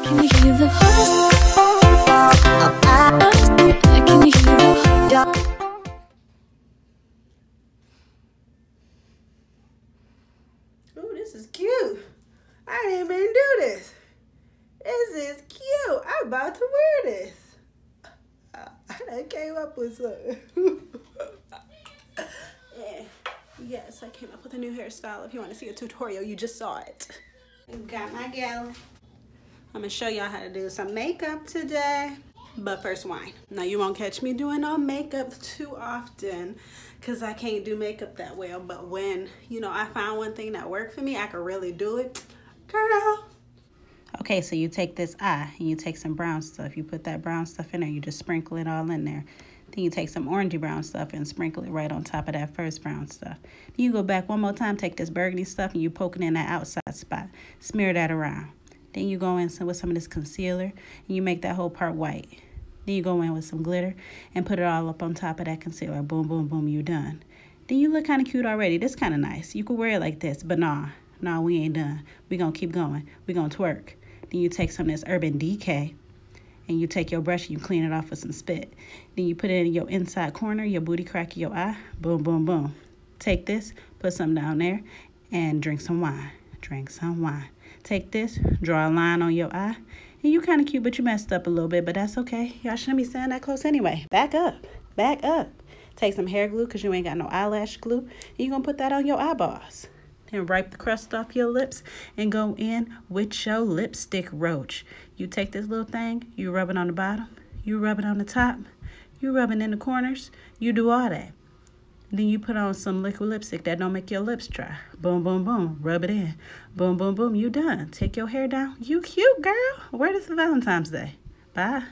Can you hear the voice? Can you hear the voice? Ooh, this is cute. I didn't even do this. This is cute. I'm about to wear this. I came up with something. Yeah. Yes, I came up with a new hairstyle. If you want to see a tutorial, you just saw it. Got my gal. I'm going to show y'all how to do some makeup today. But first, wine. Now, you won't catch me doing all makeup too often because I can't do makeup that well. But when, you know, I find one thing that worked for me, I could really do it. Girl. Okay, so you take this eye and you take some brown stuff. You put that brown stuff in there. You just sprinkle it all in there. Then you take some orangey brown stuff and sprinkle it right on top of that first brown stuff. Then you go back one more time, take this burgundy stuff and you poke it in that outside spot. Smear that around. Then you go in with some of this concealer and you make that whole part white. Then you go in with some glitter and put it all up on top of that concealer. Boom, boom, boom, you done. Then you look kind of cute already. This kind of nice. You could wear it like this, but nah, we ain't done. We gonna keep going. We gonna twerk. Then you take some of this Urban Decay and you take your brush and you clean it off with some spit. Then you put it in your inside corner, your booty crack of your eye. Boom, boom, boom. Take this, put some down there, and drink some wine. Drink some wine. Take this, draw a line on your eye. And you kind of cute, but you messed up a little bit, but that's okay. Y'all shouldn't be standing that close anyway. Back up. Back up. Take some hair glue because you ain't got no eyelash glue. And you're going to put that on your eyeballs. Then wipe the crust off your lips and go in with your lipstick roach. You take this little thing, you rub it on the bottom, you rub it on the top, you rub it in the corners, you do all that. Then you put on some liquid lipstick that don't make your lips dry. Boom, boom, boom. Rub it in. Boom, boom, boom. You done. Take your hair down. You cute, girl. Wear this for Valentine's Day. Bye.